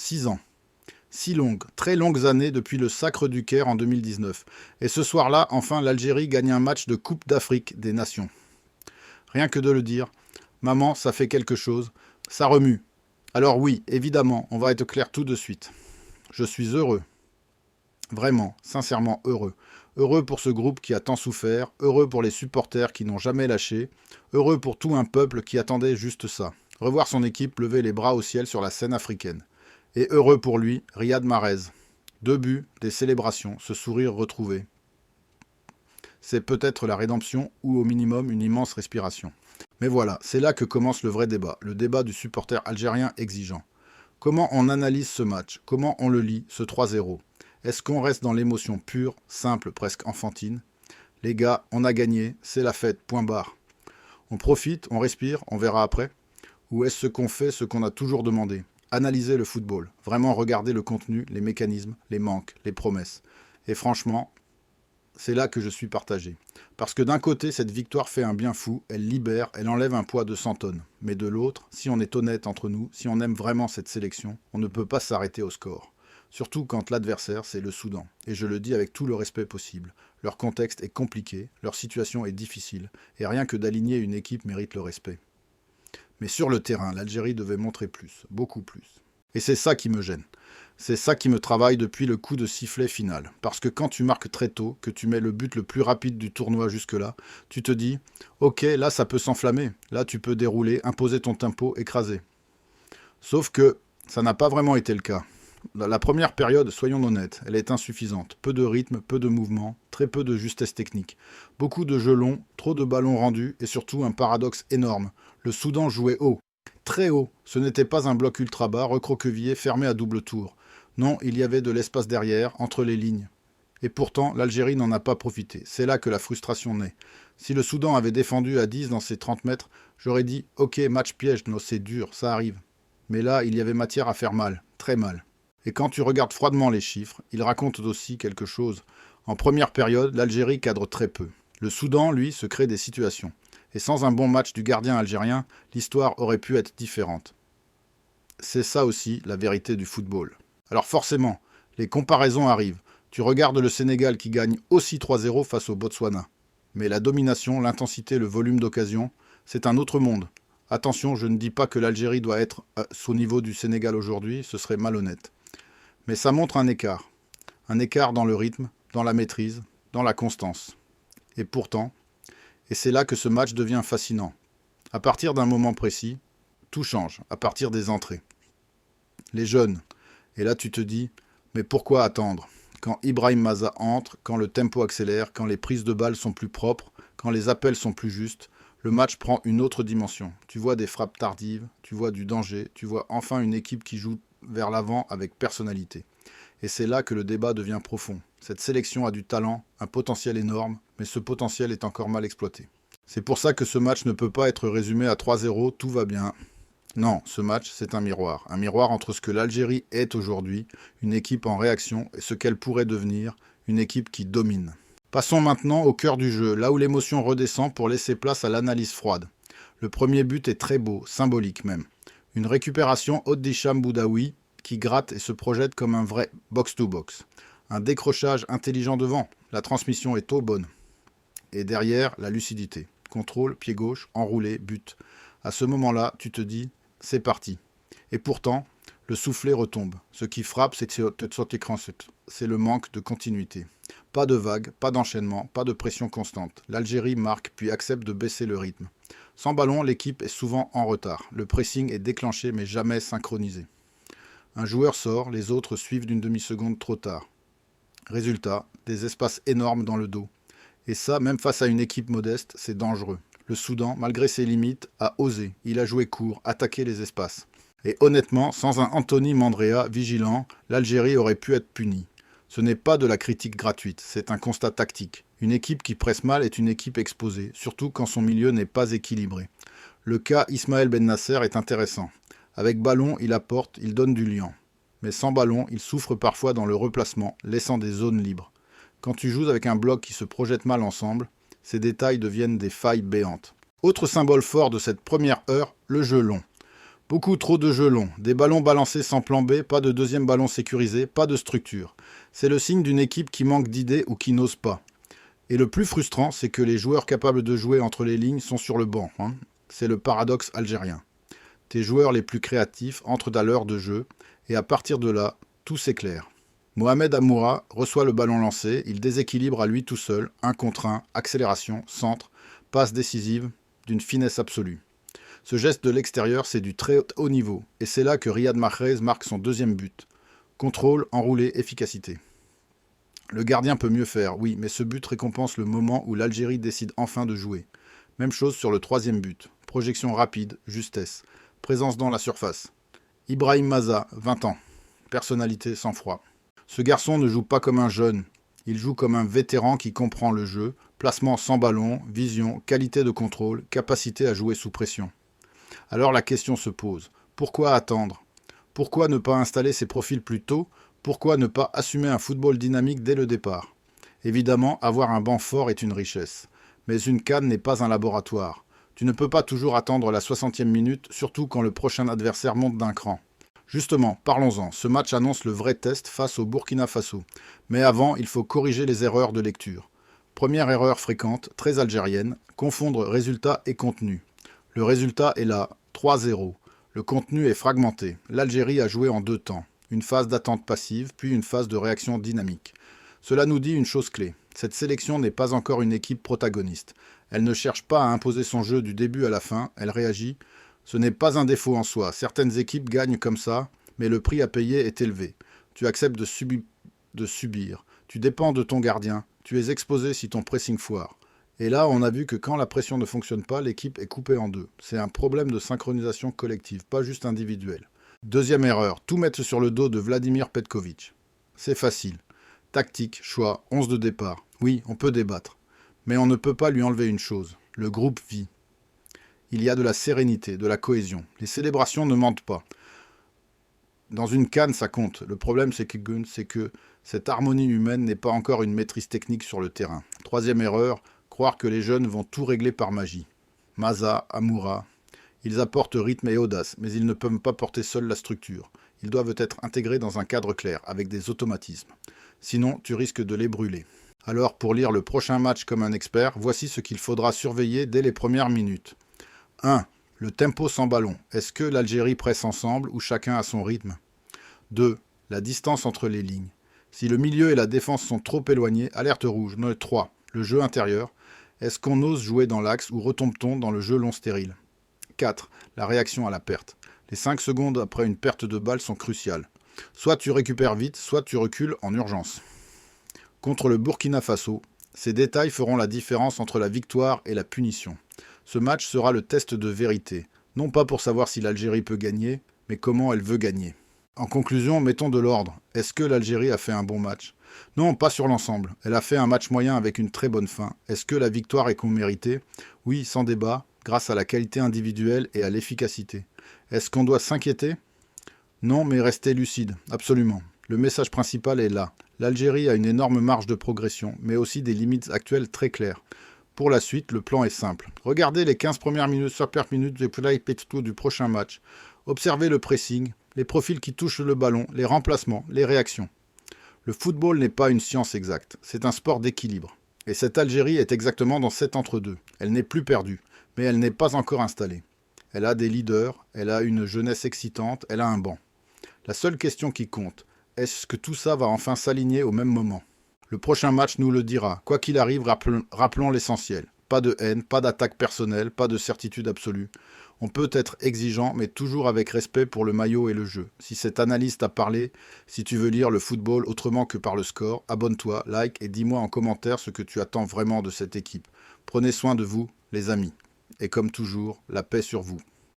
6 ans. 6 longues, très longues années depuis le sacre du Caire en 2019. Et ce soir-là, enfin, l'Algérie gagne un match de Coupe d'Afrique des Nations. Rien que de le dire, maman, ça fait quelque chose, ça remue. Alors oui, évidemment, on va être clair tout de suite. Je suis heureux. Vraiment, sincèrement heureux. Heureux pour ce groupe qui a tant souffert, heureux pour les supporters qui n'ont jamais lâché, heureux pour tout un peuple qui attendait juste ça. Revoir son équipe lever les bras au ciel sur la scène africaine. Et heureux pour lui, Riyad Mahrez. 2 buts, des célébrations, ce sourire retrouvé. C'est peut-être la rédemption ou au minimum une immense respiration. Mais voilà, c'est là que commence le vrai débat, le débat du supporter algérien exigeant. Comment on analyse ce match? Comment on le lit, ce 3-0? Est-ce qu'on reste dans l'émotion pure, simple, presque enfantine? Les gars, on a gagné, c'est la fête, point barre. On profite, on respire, on verra après? Ou est-ce qu'on fait ce qu'on a toujours demandé? Analyser le football, vraiment regarder le contenu, les mécanismes, les manques, les promesses. Et franchement, c'est là que je suis partagé. Parce que d'un côté, cette victoire fait un bien fou, elle libère, elle enlève un poids de 100 tonnes. Mais de l'autre, si on est honnête entre nous, si on aime vraiment cette sélection, on ne peut pas s'arrêter au score. Surtout quand l'adversaire, c'est le Soudan. Et je le dis avec tout le respect possible. Leur contexte est compliqué, leur situation est difficile, et rien que d'aligner une équipe mérite le respect. Mais sur le terrain, l'Algérie devait montrer plus, beaucoup plus. Et c'est ça qui me gêne. C'est ça qui me travaille depuis le coup de sifflet final. Parce que quand tu marques très tôt, que tu mets le but le plus rapide du tournoi jusque-là, tu te dis « Ok, là ça peut s'enflammer, là tu peux dérouler, imposer ton tempo, écraser. » Sauf que ça n'a pas vraiment été le cas. La première période, soyons honnêtes, elle est insuffisante. Peu de rythme, peu de mouvement, très peu de justesse technique. Beaucoup de jeux longs, trop de ballons rendus et surtout un paradoxe énorme. Le Soudan jouait haut, très haut. Ce n'était pas un bloc ultra bas, recroquevillé, fermé à double tour. Non, il y avait de l'espace derrière, entre les lignes. Et pourtant, l'Algérie n'en a pas profité. C'est là que la frustration naît. Si le Soudan avait défendu à 10 dans ses 30 mètres, j'aurais dit « Ok, match piège, non, c'est dur, ça arrive. » Mais là, il y avait matière à faire mal, très mal. Et quand tu regardes froidement les chiffres, ils racontent aussi quelque chose. En première période, l'Algérie cadre très peu. Le Soudan, lui, se crée des situations. Et sans un bon match du gardien algérien, l'histoire aurait pu être différente. C'est ça aussi la vérité du football. Alors forcément, les comparaisons arrivent. Tu regardes le Sénégal qui gagne aussi 3-0 face au Botswana. Mais la domination, l'intensité, le volume d'occasion, c'est un autre monde. Attention, je ne dis pas que l'Algérie doit être au niveau du Sénégal aujourd'hui, ce serait malhonnête. Mais ça montre un écart dans le rythme, dans la maîtrise, dans la constance. Et pourtant, et c'est là que ce match devient fascinant. À partir d'un moment précis, tout change, à partir des entrées. Les jeunes, et là tu te dis, mais pourquoi attendre? Quand Ibrahim Maza entre, quand le tempo accélère, quand les prises de balles sont plus propres, quand les appels sont plus justes, le match prend une autre dimension. Tu vois des frappes tardives, tu vois du danger, tu vois enfin une équipe qui joue vers l'avant avec personnalité. Et c'est là que le débat devient profond. Cette sélection a du talent, un potentiel énorme, mais ce potentiel est encore mal exploité. C'est pour ça que ce match ne peut pas être résumé à 3-0, tout va bien. Non, ce match, c'est un miroir entre ce que l'Algérie est aujourd'hui, une équipe en réaction, et ce qu'elle pourrait devenir, une équipe qui domine. Passons maintenant au cœur du jeu, là où l'émotion redescend pour laisser place à l'analyse froide. Le premier but est très beau, symbolique même. Une récupération Haute d'Hicham Boudaoui qui gratte et se projette comme un vrai box-to-box. Un décrochage intelligent devant, la transmission est au bonne. Et derrière, la lucidité. Contrôle, pied gauche, enroulé, but. À ce moment-là, tu te dis, c'est parti. Et pourtant, le soufflet retombe. Ce qui frappe, c'est le manque de continuité. Pas de vague, pas d'enchaînement, pas de pression constante. L'Algérie marque puis accepte de baisser le rythme. Sans ballon, l'équipe est souvent en retard. Le pressing est déclenché mais jamais synchronisé. Un joueur sort, les autres suivent d'une demi-seconde trop tard. Résultat, des espaces énormes dans le dos. Et ça, même face à une équipe modeste, c'est dangereux. Le Soudan, malgré ses limites, a osé. Il a joué court, attaqué les espaces. Et honnêtement, sans un Anthony Mandrea vigilant, l'Algérie aurait pu être punie. Ce n'est pas de la critique gratuite, c'est un constat tactique. Une équipe qui presse mal est une équipe exposée, surtout quand son milieu n'est pas équilibré. Le cas Ismaël Ben Nasser est intéressant. Avec ballon, il apporte, il donne du liant. Mais sans ballon, il souffre parfois dans le replacement, laissant des zones libres. Quand tu joues avec un bloc qui se projette mal ensemble, ces détails deviennent des failles béantes. Autre symbole fort de cette première heure, le jeu long. Beaucoup trop de jeux longs, des ballons balancés sans plan B, pas de deuxième ballon sécurisé, pas de structure. C'est le signe d'une équipe qui manque d'idées ou qui n'ose pas. Et le plus frustrant, c'est que les joueurs capables de jouer entre les lignes sont sur le banc. C'est le paradoxe algérien. Tes joueurs les plus créatifs entrent à l'heure de jeu, et à partir de là, tout s'éclaire. Mohamed Amoura reçoit le ballon lancé, il déséquilibre à lui tout seul, 1 contre 1, accélération, centre, passe décisive, d'une finesse absolue. Ce geste de l'extérieur, c'est du très haut niveau, et c'est là que Riyad Mahrez marque son deuxième but. Contrôle, enroulé, efficacité. Le gardien peut mieux faire, oui, mais ce but récompense le moment où l'Algérie décide enfin de jouer. Même chose sur le troisième but. Projection rapide, justesse, présence dans la surface. Ibrahim Maza, 20 ans. Personnalité sans froid. Ce garçon ne joue pas comme un jeune, il joue comme un vétéran qui comprend le jeu, placement sans ballon, vision, qualité de contrôle, capacité à jouer sous pression. Alors la question se pose, pourquoi attendre? Pourquoi ne pas installer ces profils plus tôt? Pourquoi ne pas assumer un football dynamique dès le départ? Évidemment, avoir un banc fort est une richesse, mais une CAN n'est pas un laboratoire. Tu ne peux pas toujours attendre la 60e minute, surtout quand le prochain adversaire monte d'un cran. Justement, parlons-en, ce match annonce le vrai test face au Burkina Faso. Mais avant, il faut corriger les erreurs de lecture. Première erreur fréquente, très algérienne, confondre résultat et contenu. Le résultat est là, 3-0. Le contenu est fragmenté. L'Algérie a joué en 2 temps. Une phase d'attente passive, puis une phase de réaction dynamique. Cela nous dit une chose clé. Cette sélection n'est pas encore une équipe protagoniste. Elle ne cherche pas à imposer son jeu du début à la fin, elle réagit. Ce n'est pas un défaut en soi. Certaines équipes gagnent comme ça, mais le prix à payer est élevé. Tu acceptes de subir. Tu dépends de ton gardien. Tu es exposé si ton pressing foire. Et là, on a vu que quand la pression ne fonctionne pas, l'équipe est coupée en deux. C'est un problème de synchronisation collective, pas juste individuelle. Deuxième erreur, tout mettre sur le dos de Vladimir Petkovic. C'est facile. Tactique, choix, 11 de départ. Oui, on peut débattre. Mais on ne peut pas lui enlever une chose. Le groupe vit. Il y a de la sérénité, de la cohésion. Les célébrations ne mentent pas. Dans une CAN, ça compte. Le problème, c'est que cette harmonie humaine n'est pas encore une maîtrise technique sur le terrain. Troisième erreur, croire que les jeunes vont tout régler par magie. Maza, Amoura, ils apportent rythme et audace, mais ils ne peuvent pas porter seuls la structure. Ils doivent être intégrés dans un cadre clair, avec des automatismes. Sinon, tu risques de les brûler. Alors, pour lire le prochain match comme un expert, voici ce qu'il faudra surveiller dès les premières minutes. 1. Le tempo sans ballon. Est-ce que l'Algérie presse ensemble ou chacun a son rythme? 2. La distance entre les lignes. Si le milieu et la défense sont trop éloignés, alerte rouge. 3. Le jeu intérieur. Est-ce qu'on ose jouer dans l'axe ou retombe-t-on dans le jeu long stérile? 4. La réaction à la perte. Les 5 secondes après une perte de balle sont cruciales. Soit tu récupères vite, soit tu recules en urgence. Contre le Burkina Faso, ces détails feront la différence entre la victoire et la punition. Ce match sera le test de vérité, non pas pour savoir si l'Algérie peut gagner, mais comment elle veut gagner. En conclusion, mettons de l'ordre. Est-ce que l'Algérie a fait un bon match? Non, pas sur l'ensemble. Elle a fait un match moyen avec une très bonne fin. Est-ce que la victoire est méritée? Oui, sans débat, grâce à la qualité individuelle et à l'efficacité. Est-ce qu'on doit s'inquiéter? Non, mais rester lucide, absolument. Le message principal est là. L'Algérie a une énorme marge de progression, mais aussi des limites actuelles très claires. Pour la suite, le plan est simple. Regardez les 15 premières minutes sur per minute du prochain match. Observez le pressing, les profils qui touchent le ballon, les remplacements, les réactions. Le football n'est pas une science exacte, c'est un sport d'équilibre. Et cette Algérie est exactement dans cet entre-deux. Elle n'est plus perdue, mais elle n'est pas encore installée. Elle a des leaders, elle a une jeunesse excitante, elle a un banc. La seule question qui compte, est-ce que tout ça va enfin s'aligner au même moment? Le prochain match nous le dira. Quoi qu'il arrive, rappelons l'essentiel. Pas de haine, pas d'attaque personnelle, pas de certitude absolue. On peut être exigeant, mais toujours avec respect pour le maillot et le jeu. Si cette analyse t'a parlé, si tu veux lire le football autrement que par le score, abonne-toi, like et dis-moi en commentaire ce que tu attends vraiment de cette équipe. Prenez soin de vous, les amis. Et comme toujours, la paix sur vous.